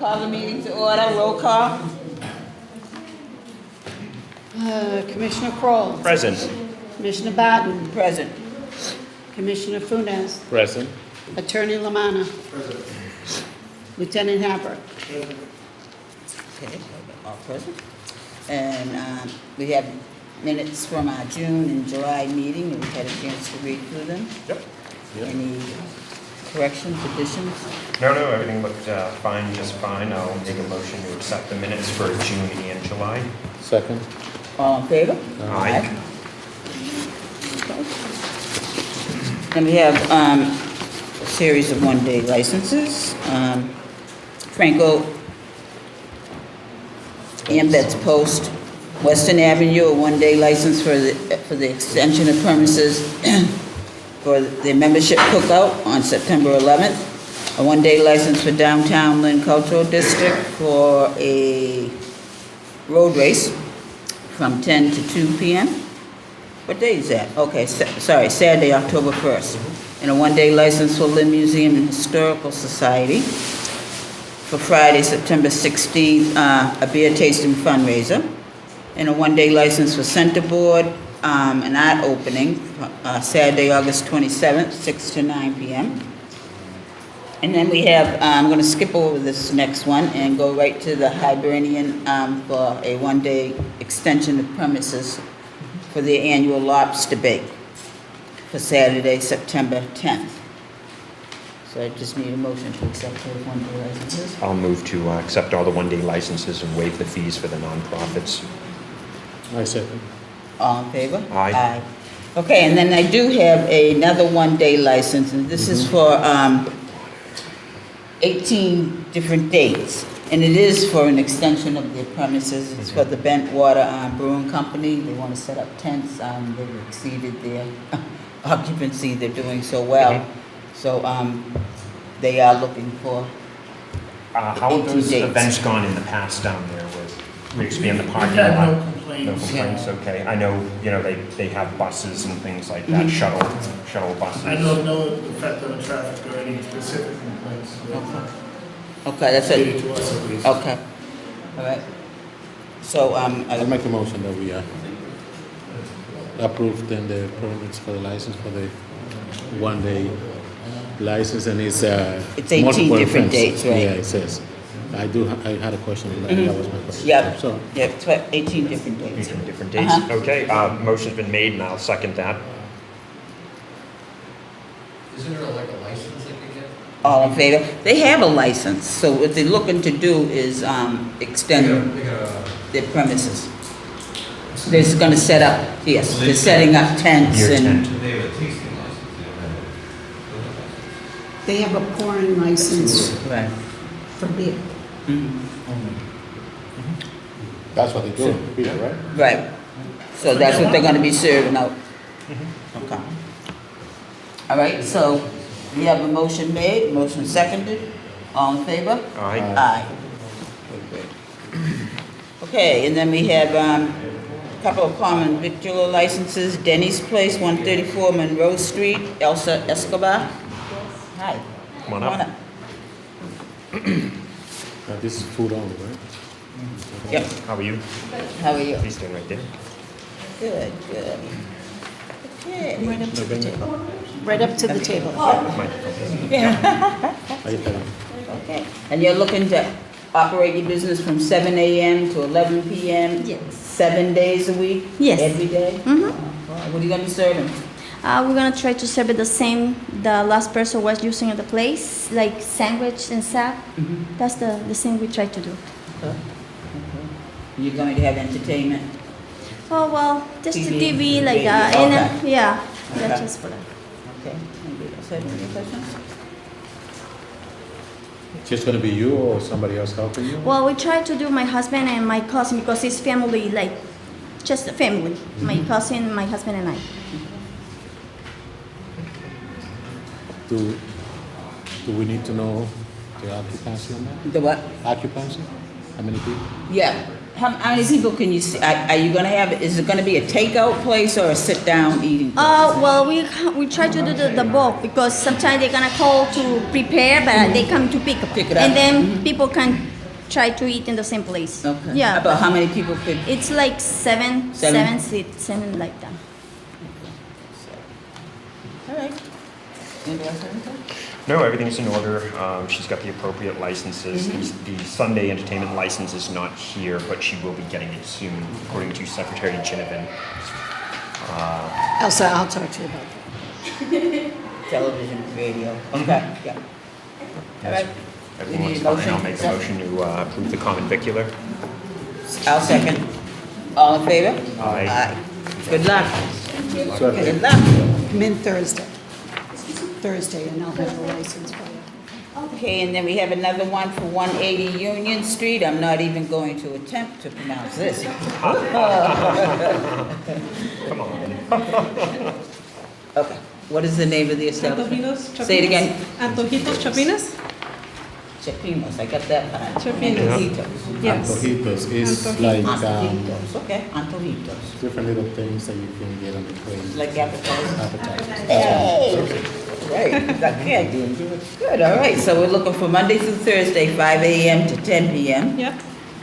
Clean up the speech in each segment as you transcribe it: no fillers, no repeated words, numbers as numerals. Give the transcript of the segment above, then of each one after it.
call the meeting to order, roll call. Commissioner Kroll. Present. Commissioner Barton. Present. Commissioner Funes. Present. Attorney Lamanna. Lieutenant Haber. Okay, all present. And we have minutes from our June and July meeting. We've had a chance to read through them. Yep. Any corrections, additions? No, everything looked fine, just fine. I'll make a motion to accept the minutes for June and July. Second. All in favor? Aye. Okay. Then we have a series of one-day licenses. Franco Ambets Post, Western Avenue, a one-day license for the extension of premises for their membership cookout on September 11th. A one-day license for downtown Lynn Cultural District for a road race from 10 to 2 p.m. What day is that? Okay, sorry, Saturday, October 1st. And a one-day license for Lynn Museum and Historical Society for Friday, September 16th, a beer tasting fundraiser. And a one-day license for Centerboard, an art opening, Saturday, August 27th, 6 to 9 p.m. And then we have, I'm going to skip over this next one and go right to the Hibernian for a one-day extension of premises for the annual lobster bake for Saturday, September 10th. So I just need a motion to accept those one-day licenses. I'll move to accept all the one-day licenses and waive the fees for the nonprofits. I second. All in favor? Aye. Okay, and then I do have another one-day license, and this is for 18 different dates. And it is for an extension of their premises. It's for the Bentwater Brewing Company. They want to set up tents. They've exceeded their occupancy. They're doing so well. So they are looking for How have 18 those dates. events gone in the past down there with we expand the parking We've had lot? no complaints. No complaints, okay. I know, they have buses and things like that, shuttle buses. I don't know the effect on the traffic or any specific complaints. Okay, that's Stated it. to us at least. Okay. All right. So I'll make a motion that we approve then the permits for the license for the one-day license, and it's 18 multiple different events. dates, right? Yeah, it says. I had a question, and that was my question. Yep. So, yeah, it's what, 18 different dates. 18 different dates. Uh-huh. Okay, motion's been made and I'll second that. Isn't there like a license they could get? All in favor? They have a license, so what they're looking to do is extend They got a, their premises. They're just gonna set up, yes, they're setting up tents Year and, 10. they have a tasting license, they don't have a They have a pouring license right. for beer. that's what they do, Peter, right? Right. So that's what they're gonna be serving out. Okay. All right, so we have a motion made, motion seconded. All in favor? Aye. Aye. Okay, and then we have a couple of common victular licenses. Denny's Place, 134 Monroe Street, Elsa Escobar. Hi. Come on up. This is food only, right? Yep, How are you? how are you? He's staying right there. Good, good. Okay. Right up to the table. Right up to the table. Microphone. How you doing? Okay, and you're looking to operate your business from 7 a.m. to 11 p.m.? Yes. 7 days a week? Yes. Every day? Mm-hmm. What are you gonna be serving? We're gonna try to serve it the same the last person was using at the place, like sandwich and stuff. That's the same we try to do. Okay. You're going to have entertainment? Oh well, just TV, the TV like radio, and okay. yeah, Okay. that's just for that. Okay. Anybody else have any questions? Just gonna be you or somebody else helping you? Well, we try to do my husband and my cousin because it's family, like just a family. My cousin, my husband, and I. Do we need to know the occupancy on that? The what? Occupancy? How many people? Yeah. How many people can you see? Are you gonna have, is it gonna be a takeout place or a sit-down eating place? Well, we try to do the both because sometimes they're gonna call to prepare, but they come to pick up, Pick it up. and then people can try to eat in the same place. Okay. Yeah. About how many people could? It's like seven Seven? seats, seven like that. All right. Anybody else have anything? No, everything's in order. She's got the appropriate licenses. The Sunday entertainment license is not here, but she will be getting it soon, according to Secretary Ginnivan. Elsa, I'll talk to you about that. Television, radio. Okay, yeah. All right. We need Everyone's a fine. motion? I'll make a motion to approve the common vicular. I'll second. All in favor? Aye. Good luck. Second. Good luck. Come in Thursday. Thursday, and I'll have the license for you. Okay, and then we have another one for 180 Union Street. I'm not even going to attempt to pronounce this. Come on. Okay, what is the name of the establishment? Antojitos, Say it again. Antojitos, Chapinas? Chapinos, I got that part. Chapinos. Antojitos. Yes. Antojitos is Antojitos. like Antojitos, okay, Antojitos. different little things that you can get on the plate. Like appetizers. Appetizers. Hey, right, okay, good, all right, so we're looking for Monday through Thursday, 5 a.m. to 10 p.m., Yep.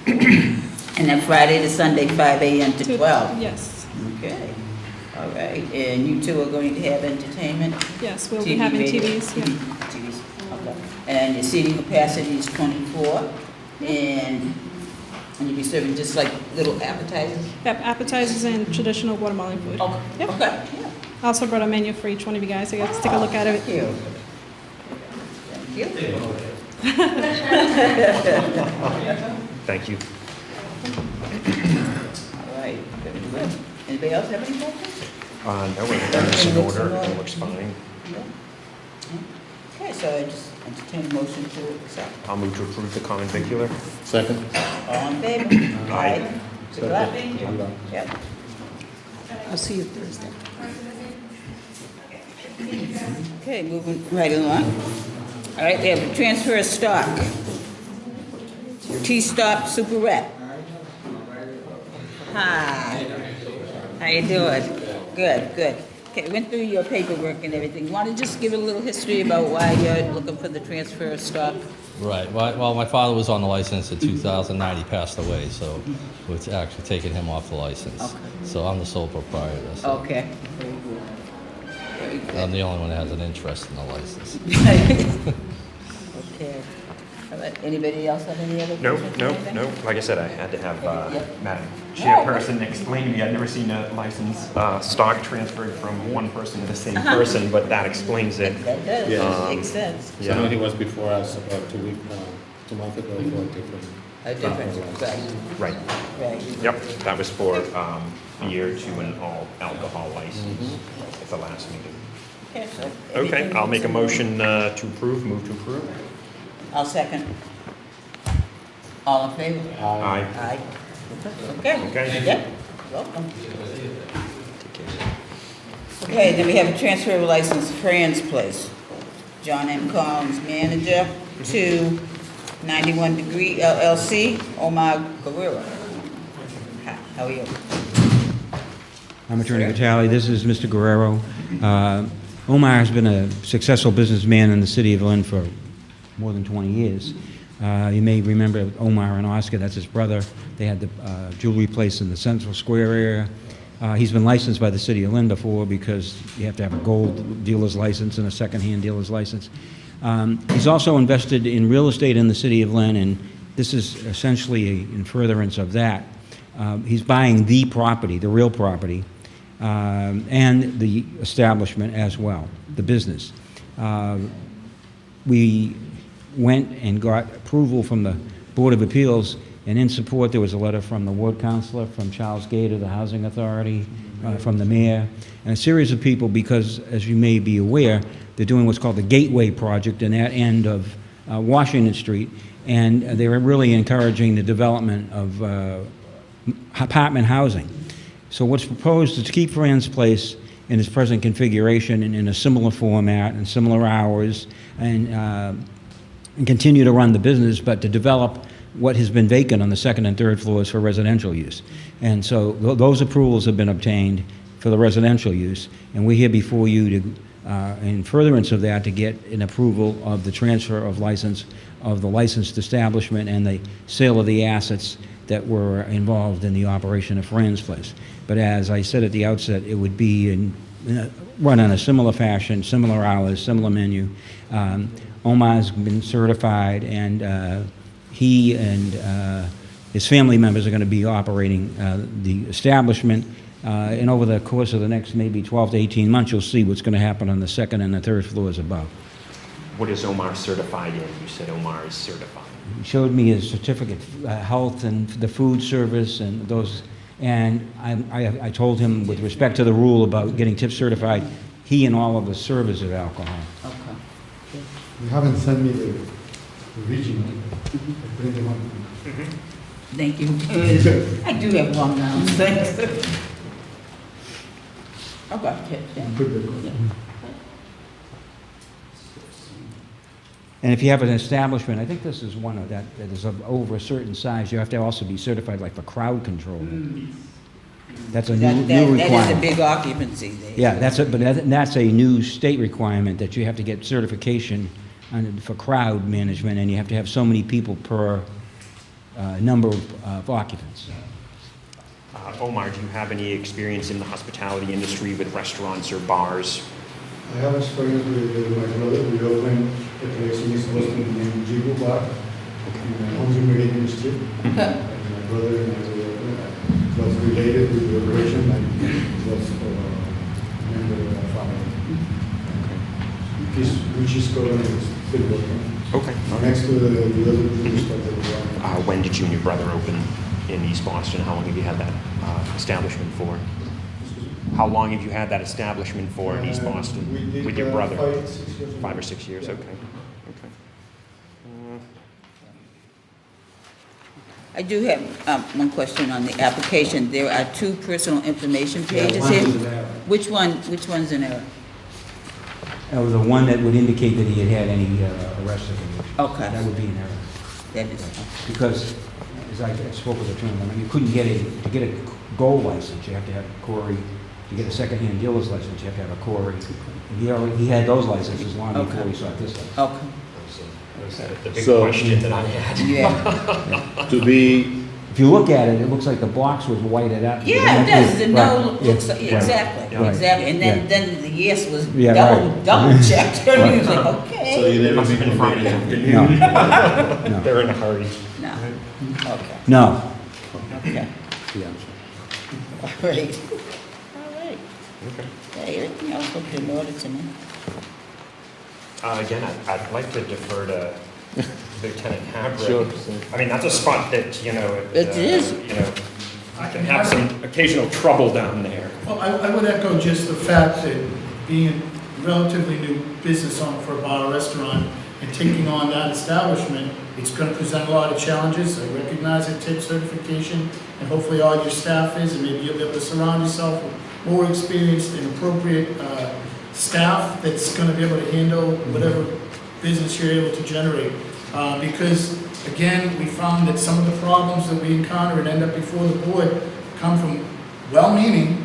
and then Friday to Sunday, 5 a.m. to 12. Yes, Okay, all right, and you two are going to have entertainment? yes, we'll be TV, having radio? TVs, yeah. TVs, okay. And your seating capacity is 24, and you'll be serving just like little appetizers? Yep, appetizers and traditional Guatemalan food. Okay, Yep. okay, yeah. I also brought a menu for each one of you guys, so you guys take a look at it. Thank you. Thank you. Thank you. All right, very good. Anybody else have any questions? No, everything's in order. It looks fine. No? Okay, so I just entertain a motion to accept. I'll move to approve the common vicular. Second. All in favor? Aye. Good luck. Good luck. Yep. I'll see you Thursday. Okay, moving right along. All right, we have a transfer of stock. T-Stop Superette. Hi. How you doing? Good, good. Okay, went through your paperwork and everything. Want to just give a little history about why you're looking for the transfer of stock? Right. Well, my father was on the license in 2009. He passed away, so it's actually taking him off the license. Okay. So I'm the sole proprietor. So Okay. Very good. Very good. I'm the only one that has an interest in the license. Okay. All right, anybody else have any other No, questions? or no, anything? no. Like I said, I had to have Yeah. Madam Chairperson explain to me. I'd never seen a license stock transferred from one person to the same person, but that explains it. That does, Yeah. makes sense. I know he was before us about 2 months ago for a different. A different, right, Right. right. Yep. That was for beer to an all alcohol license at the last meeting. Okay, so. Okay, anything I'll make a else? motion to approve. Move to approve. I'll second. All in favor? Aye. Aye. Okay. Okay. Yeah, welcome. Okay, then we have a transfer of license, Fran's Place. John M. Collins, manager, to 91 Degree LLC, Omar Guerrero. Hi, how are you? I'm Attorney Vitale. This is Mr. Guerrero. Omar has been a successful businessman in the city of Lynn for more than 20 years. You may remember Omar and Oscar, that's his brother. They had the jewelry place in the Central Square area. He's been licensed by the city of Lynn before because you have to have a gold dealer's license and a second-hand dealer's license. He's also invested in real estate in the city of Lynn, and this is essentially in furtherance of that. He's buying the property, the real property, and the establishment as well, the business. We went and got approval from the Board of Appeals, and in support there was a letter from the ward councilor, from Charles Gator, the housing authority, from the mayor, and a series of people, because as you may be aware, they're doing what's called the Gateway Project in that end of Washington Street, and they were really encouraging the development of apartment housing. So what's proposed is to keep Fran's Place in its present configuration and in a similar format and similar hours, and continue to run the business, but to develop what has been vacant on the second and third floors for residential use. And so those approvals have been obtained for the residential use, and we're here before you to in furtherance of that, to get an approval of the transfer of license of the licensed establishment and the sale of the assets that were involved in the operation of Fran's Place. But as I said at the outset, it would be run on a similar fashion, similar hours, similar menu. Omar's been certified, and he and his family members are going to be operating the establishment. And over the course of the next maybe 12 to 18 months, you'll see what's going to happen on the second and the third floors above. What is Omar certified in? You said Omar is certified. He showed me his certificate, health and the food service and those. And I told him, with respect to the rule about getting tip certified, he and all of the servers of alcohol. Okay. You haven't sent me the original. I print them out. Thank you. I do have one now, thanks. Okay, yeah. Put the- And if you have an establishment, I think this is one of that is of over a certain size, you have to also be certified like for crowd control. That's a new That is a requirement. big occupancy there. Yeah, that's a new state requirement, that you have to get certification for crowd management, and you have to have so many people per number of occupants. Omar, do you have any experience in the hospitality industry with restaurants or bars? I have experience with my brother. We opened a place in East Boston named Jibu Bar in the Housing Meridian Street. And my brother and I were open. It was related with the operation, and it was for a member of our family. Which is currently still working. Okay. Next to the other business that we run. When did you and your brother open in East Boston? How long have you had that establishment for? How long have you had that establishment for in East Boston We did, with your brother? 5, 6 years. 5 or 6 years, Yeah. okay. Okay. I do have one question on the application. There are 2 personal information pages here. Which one's in error? That was the one that would indicate that he had had any arrest information. Okay. That would be an error. That is, Because, as I spoke with the attorney, you couldn't to get a gold license, you have to have a Corey. To get a second-hand dealer's license, you have to have a Corey. He had those licenses long before he sought this license. okay, The big So- question that I had. yeah. To be, If you look at it, it looks like the box was whited out. Yeah, it does, the no Right, yeah. looks, exactly, Right. exactly. And Yeah. then the yes was Yeah, right. double checked. And he was like, so okay. you never Must have been been Friday convicted? afternoon. No, They're in a hurry. No, okay, no. okay, Yeah. all right. All right. Hey, everything else looked in order to me. Again, I'd like to defer to Lieutenant Havrick. Sure. I mean, that's a spot that, It is. I can have some occasional trouble down there. Well, I would echo just the fact that being a relatively new business owner for a bar or restaurant and taking on that establishment, it's going to present a lot of challenges. I recognize that tip certification, and hopefully all your staff is, and maybe you'll be able to surround yourself with more experienced and appropriate staff that's going to be able to handle whatever business you're able to generate. Because, again, we found that some of the problems that we encounter and end up before the board come from well-meaning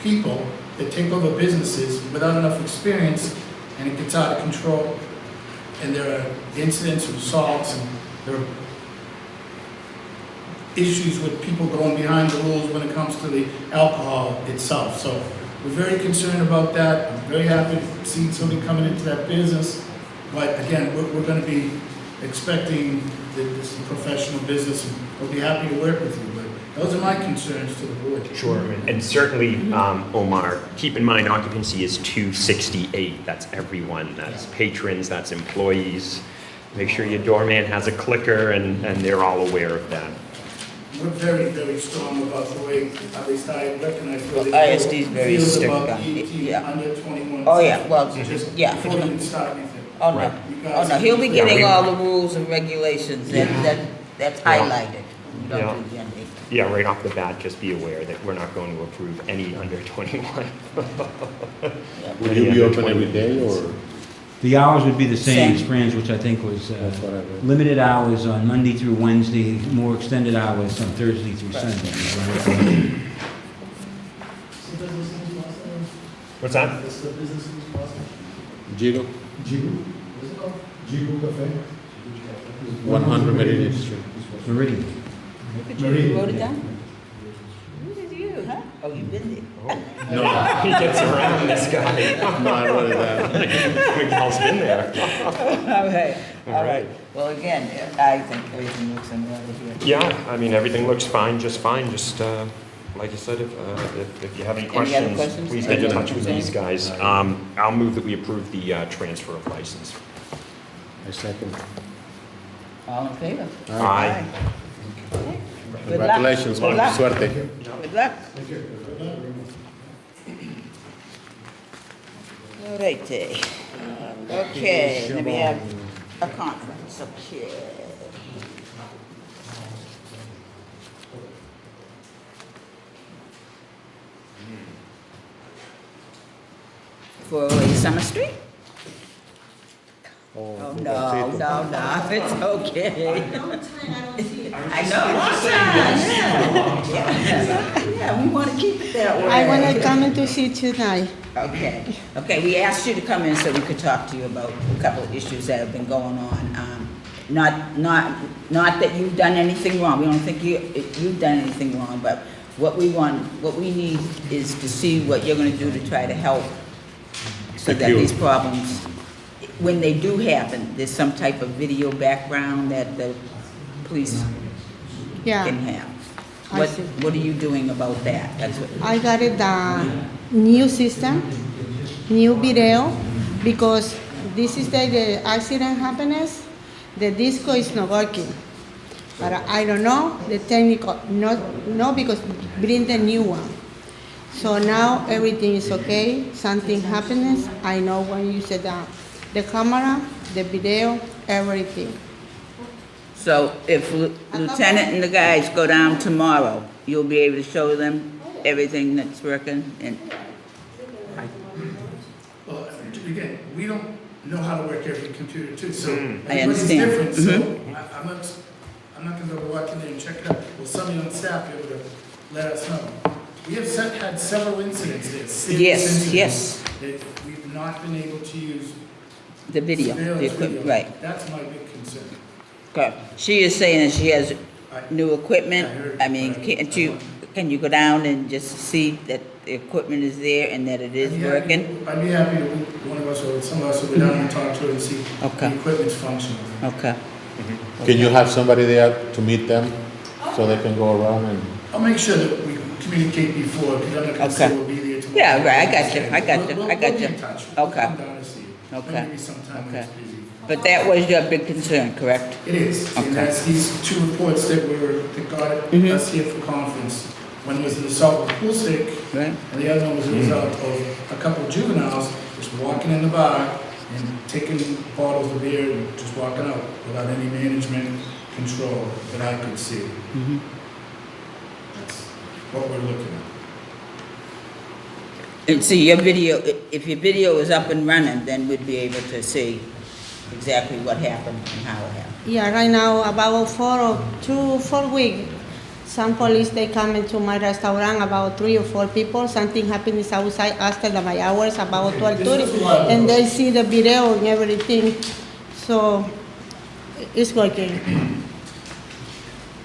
people that take over businesses without enough experience, and it gets out of control. And there are incidents of assaults, and there are issues with people going behind the rules when it comes to the alcohol itself. So we're very concerned about that. I'm very happy to see somebody coming into that business. But again, we're going to be expecting that this is a professional business, and we'll be happy to work with you. But those are my concerns to the board. Sure, and certainly, Omar, keep in mind occupancy is 268. That's everyone. That's patrons, that's employees. Make sure your doorman has a clicker, and they're all aware of that. We're very, very strong about the way, at least I recognize. where Well, they ISD is very feel strict about on it, 18 yeah. Under 21. Oh, yeah, well, Just yeah. before you can start anything. Oh, no, Right. oh, no, he'll be Yeah, getting we- all the rules and regulations that's highlighted. You don't Yeah. do the NA. Yeah, right off the bat, just be aware that we're not going to approve any under 21. Will you be open every day or? The hours would be the same as Same. Fran's, which I think was That's what I read. limited hours on Monday through Wednesday, more extended hours on Thursday through Sunday. What's that? What's the business in this process? Jigo, Jigu? What's it called? Jigu Cafe? 100 Meridian Street. Meridian. Look at you, you wrote it down? Look at you, huh? Oh, you've been there. No, He gets around, this guy. no, I wrote it down. Miguel's been there. All right, all All right. right. Well, again, I think everything looks in order here. Yeah, I mean, everything looks fine, just fine, just, like I said, if you have any Any other questions, questions? please get in Any touch with questions? these guys. I'll move that we approve the transfer of license. I second. All in favor? Aye. Okay. Good luck. Congratulations, Good luck. suerte. Good luck. All righty. Okay, then we have a conference, okay. For Summer Street? Oh, no, it's okay. I know, long time, yeah. Yeah, we want to keep it that way. I want to come to see tonight. Okay, okay, we asked you to come in so we could talk to you about a couple of issues that have been going on. Not that you've done anything wrong, we don't think you've done anything wrong, but what we need is to see what you're gonna do to try to help so that Secure. these problems, when they do happen, there's some type of video background that the police Yeah. can have. I see. What are you doing about that? That's what. I got it the new system, new video, because this is the accident happiness. The disco is not working, but I don't know the technical. No, because bring the new one. So now everything is okay. Something happiness. I know when you set down the camera, the video, everything. So if Lieutenant and the guys go down tomorrow, you'll be able to show them everything that's working and, Well, again, we don't know how to work every computer too, so I everybody's understand. different, so I'm not gonna go walk in there and check it out. Will somebody on staff be able to let us know? We have had several incidents there, serious Yes, incidents. yes. That we've not been able to use the video. surveillance the equip- video. Right. That's my big concern. Okay. She is saying that she has I- new equipment. I heard- I mean, can you go down and just see that the equipment is there and that it is I'd be happy- working? I'd be happy to, one of us or some of us will go down and talk to her and see Okay. the equipment's functional. Okay. Can you have somebody there to meet them so they can go around and? I'll make sure that we communicate before, because I'm not gonna say Okay. we'll be there tomorrow. Yeah, right, I got you, I got you, We'll- I got We'll you. be in touch. Okay. Come down and see you. Okay. Maybe sometime when Okay. it's busy. But that was your big concern, correct? It is, and Okay. that's these two reports that got Mhm. us here for conference. One was an assault with a pool stick, Right? and the other one was a result of a couple of juveniles just walking in the bar and taking bottles of beer and just walking out without any management control that I could see. Mhm. That's what we're looking at. And see, your video, if your video is up and running, then we'd be able to see exactly what happened and how it happened. Yeah, right now about 4 weeks, some police they come into my restaurant, about 3 or 4 people. Something happens outside after my hours, about 12:30, and they see the video and everything. So it's working.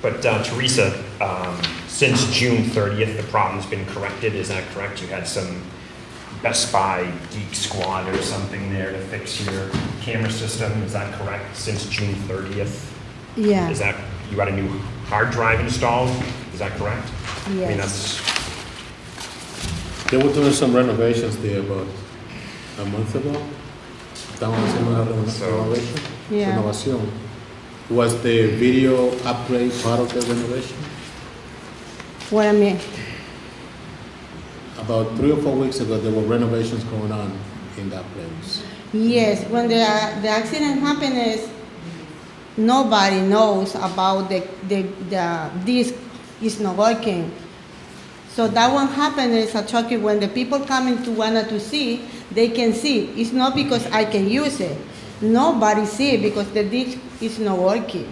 But Teresa, since June 30th, the problem's been corrected, is that correct? You had some Best Buy Geek Squad or something there to fix your camera system, is that correct? Since June 30th? Yeah. Is that, you got a new hard drive installed, is that correct? I mean, Yes. that's, They were doing some renovations there about a month ago. Estaban haciendo una renovation. Yeah. Renovación. Was the video upgrade part of the renovation? What I mean? About 3 or 4 weeks ago, there were renovations going on in that place. Yes, when the accident happened, nobody knows about the disc is not working. So that one happened is a shocking when the people coming to wanted to see, they can see. It's not because I can use it. Nobody see it because the disc is not working.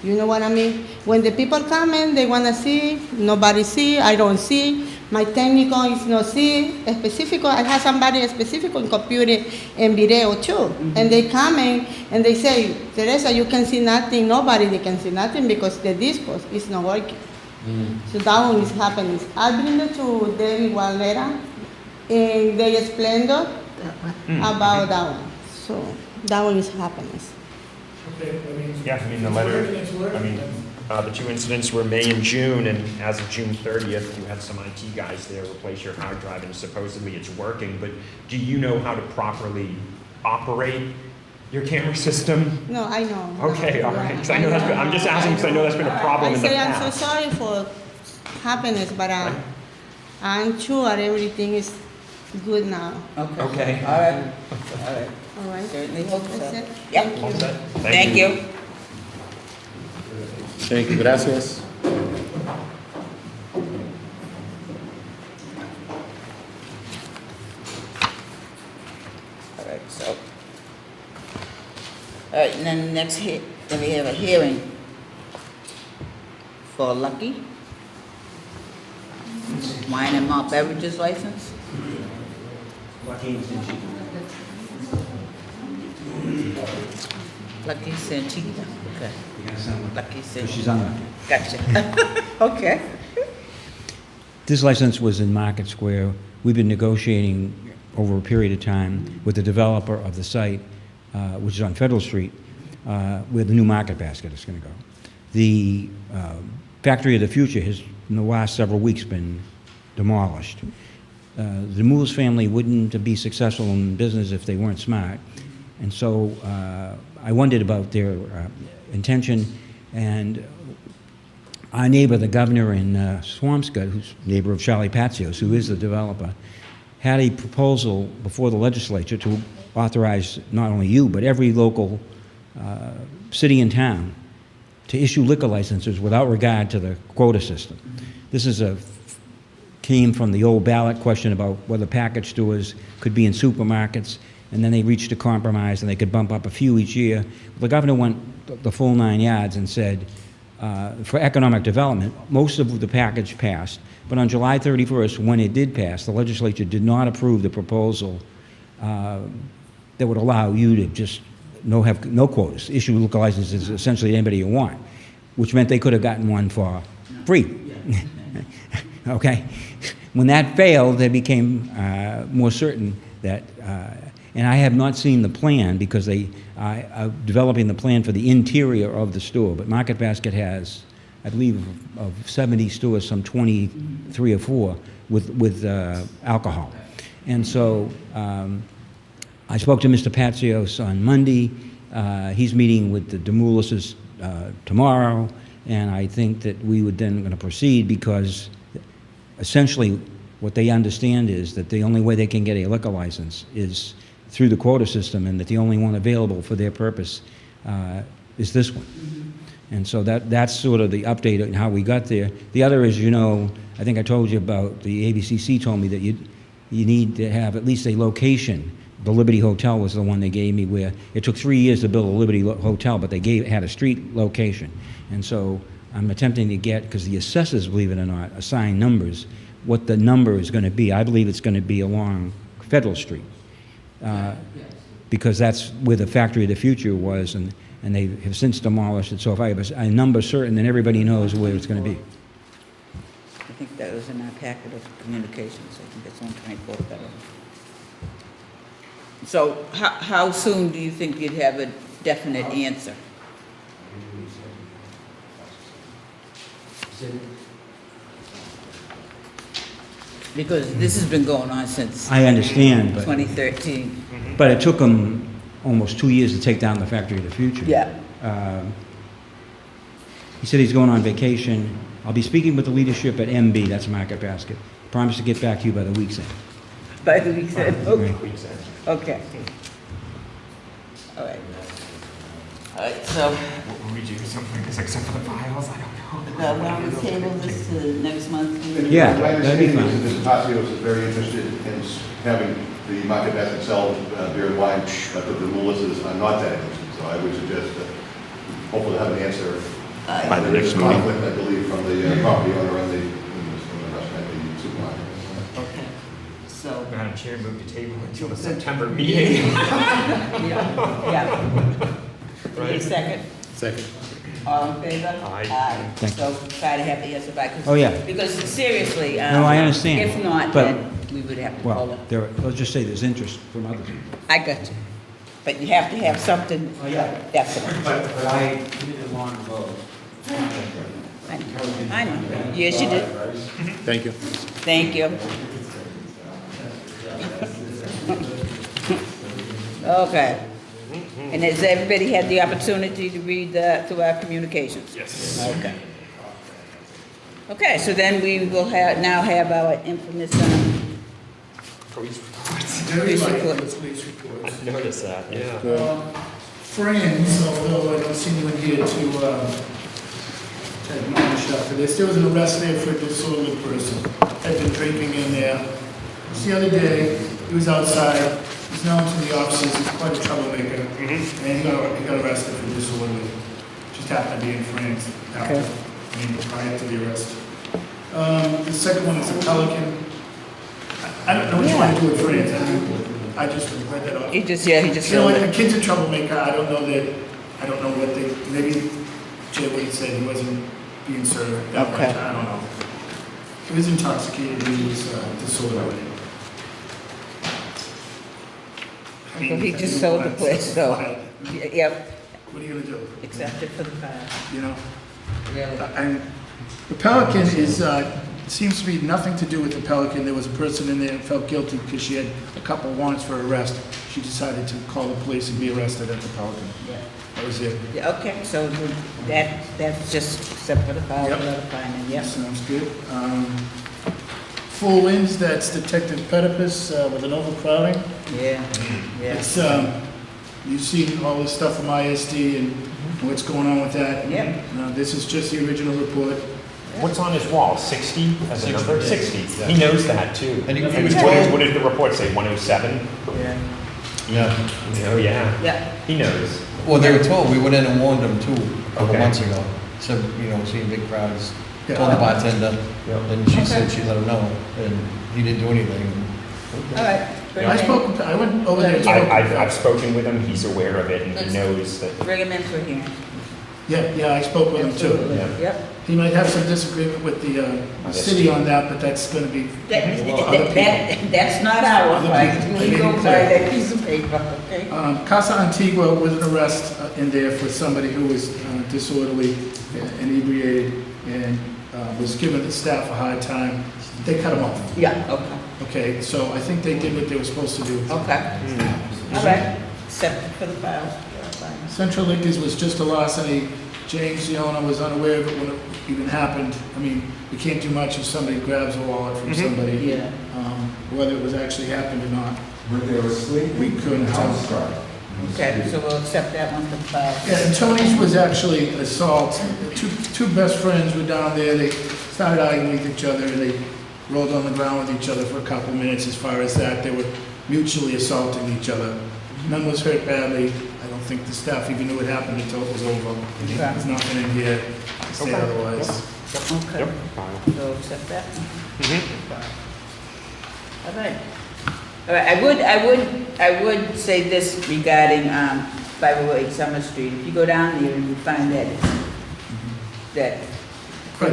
You know what I mean? When the people come in, they want to see, nobody see, I don't see. My technical is not see specific. I have somebody specific in computer and video too. And they come in and they say, Teresa, you can see nothing. Nobody they can see nothing because the disco is not working. So that one is happening. I bring it to David one letter and they explained about that one. So that one is happening. Okay, I mean. Yeah, I mean, the letter, It's working. I mean, the two incidents were May and June, and as of June 30th, you had some IT guys there replace your hard drive, and supposedly it's working, but do you know how to properly operate your camera system? No, I know. Okay, all right, 'cause I know that's been, I'm just asking because I know that's been a problem in the I say past. I'm so sorry for happiness, but I'm sure everything is good now. Okay. All right, all right. All right. Certainly hope so. That's it. Yep. All set? Thank you. Thank you, gracias. All right, so. All right, and then next then we have a hearing for Lucky. Wine and malt beverages license. Lucky Santika, okay. Lucky Santika. She's on the... Gotcha. Okay. This license was in Market Square. We've been negotiating over a period of time with the developer of the site, which is on Federal Street, where the new Market Basket is going to go. The Factory of the Future has, in the last several weeks, been demolished. The Mools family wouldn't be successful in business if they weren't smart. And so I wondered about their intention, and our neighbor, the governor in Swampscott, who's neighbor of Charlie Patzios, who is the developer, had a proposal before the legislature to authorize not only you, but every local city and town to issue liquor licenses without regard to the quota system. This is came from the old ballot question about whether package stores could be in supermarkets, and then they reached a compromise and they could bump up a few each year. The governor went the full 9 yards and said, for economic development, most of the package passed, but on July 31st, when it did pass, the legislature did not approve the proposal that would allow you to just have no quotas, issue liquor licenses essentially to anybody you want, which meant they could have gotten one for free. Okay? When that failed, they became more certain that, and I have not seen the plan because they are developing the plan for the interior of the store, but Market Basket has, I believe, of 70 stores, some 23 or 4 with alcohol. And so I spoke to Mr. Patzios on Monday. He's meeting with the Demoulises tomorrow, and I think that we would then going to proceed because essentially what they understand is that the only way they can get a liquor license is through the quota system, and that the only one available for their purpose is this one. And so that's sort of the update on how we got there. The other is, I think I told you about the ABCC told me that you need to have at least a location. The Liberty Hotel was the one they gave me, where it took 3 years to build a Liberty Hotel, but they had a street location. And so I'm attempting to get, because the assessors, believe it or not, assign numbers, what the number is going to be. I believe it's going to be along Federal Street, because that's where the Factory of the Future was, and they have since demolished it. So if I have a number certain, then everybody knows where it's going to be. I think that was in our packet of communications. I think it's on 24 Federal. So how soon do you think you'd have a definite answer? Because this has been going on since I understand, but 2013. But it took them almost 2 years to take down the Factory of the Future. Yeah. He said he's going on vacation. I'll be speaking with the leadership at MB, that's Market Basket. Promise to get back to you by the week's end. By the weekend, okay. Right. Okay. All right. All right, so, Will we do something like this except for the files? I don't know. why don't we table this to next month? Yeah, My that'd be understanding fine. is that Mr. Patsios is very interested in having the Market Basket sell beer and wine, but the Melissa's are not that interested. So I would suggest that hopefully have an answer. By the There is next a meeting. conflict, I believe, from the property owner and the restaurant, the supermarket. Madam Chair, move to table until the September meeting. Yeah. Right. Need a second? Second. All in favor? Aye. Thank So try to have the answer back. 'cause- Oh, yeah. Because seriously. No, I understand, If not, but- then we would have to pull Well, it. let's just say there's interest from others. I got you. But you have to have something definite. But I did a long vote. I know. Yes, you did. Thank you. Thank you. Okay. And has everybody had the opportunity to read through our communications? Yes. Okay. Okay, so then we will now have our infamous, Police reports. Very Police light report. with police reports. I've noticed that, yeah. Friends, although I don't see anyone here to admonish after this, there was an arrest there for a disorderly person. Had been drinking in there. Just the other day, he was outside, he's known to the officers, he's quite a troublemaker. And he got arrested for disorderly. Just happened to be in France after, prior to the arrest. The second one is a Pelican. I don't know what you want to do with France. I just read that off. he just You know, showed what, it. the kid's a troublemaker, I don't know what they, maybe Jay Wade said he wasn't being served that much, Okay. I don't know. He was intoxicated, he was disorderly. I mean, So he just sold the place, so, yep, What are you gonna do, accept it for the file. you know? Really. And the Pelican is, seems to be nothing to do with the Pelican. There was a person in there that felt guilty because she had a couple warrants for arrest. She decided to call the police and be arrested at the Pelican. Yeah. That was it. Yeah, okay, so that's just except for the file, Yep. without a fine, and yes. Sounds good. Full Winds, that's Detective Pedipus with an overcrowding. Yeah, yeah. It's, you've seen all this stuff from ISD and what's going on with that. Yep. This is just the original report. What's on his wall, 60 as a number? 60, 60. yeah. He knows that too. And he was what, told- what did the report say, 107? Yeah. Yeah. Oh, yeah. Yeah. He knows. Well, they were told, we went in and warned them too, a couple Okay. months ago. Said, seeing big crowds. Yeah. Told the bartender, Yep. and she said Okay. she'd let him know, and he didn't do anything. All right. bring I him in. spoke, I went over there and spoke. I've spoken with him, he's aware of it, and he knows that. Bring him in for hearing. Yeah, I spoke with him too. Absolutely. Yeah. Yep. He might have some disagreement with the city on that, but that's gonna be other people. That's not our Other fight. people. We go by that piece of paper, okay? Casa Antigua was an arrest in there for somebody who was disorderly, inebriated, and was giving the staff a hard time. They cut him off. Yeah, okay, Okay, so I think they did what they were supposed to do. okay. All right, accept it for the file. Fine. Central Liquors was just a larceny. James, the owner, was unaware of it when it even happened. I mean, we can't do much if somebody grabs a wallet from somebody. Yeah. Whether it was actually happened or not, When they were sleeping, we couldn't the tell. house started. Okay, so we'll accept that one for the file. Yeah, and Tony's was actually assault. Two best friends were down there. They started arguing with each other, and they rolled on the ground with each other for a couple minutes. As far as that, they were mutually assaulting each other. None was hurt badly. I don't think the staff even knew what happened until it was over. There's nothing in here to say Okay. otherwise. Okay, Yep. so accept that. Mhm. All right. All right, I would say this regarding 508 Summer Street. If you go down there and you find that there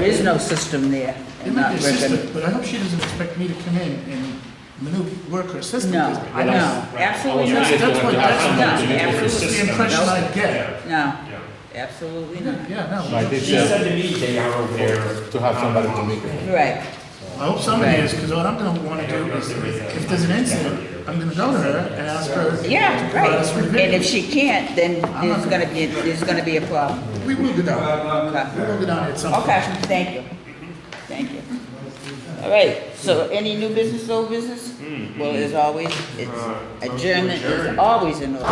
is no system there. It and might not be a working. system, but I hope she doesn't expect me to come in and work her system. No, with me. no, absolutely not. That's what, No, that's the absolutely impression not. I get. No, absolutely not. Yeah, no. She said to me they are aware. To have somebody to meet. Right. I hope somebody is, because what I'm gonna wanna do is, if there's an incident, I'm gonna go to her and ask her. Yeah, to provide us with right. And if video. she can't, then there's gonna be a problem. We will go down. We will go down at some point. Okay, thank you. Thank you. All right, so any new business, old business? Well, as always, it's adjournment is always in order.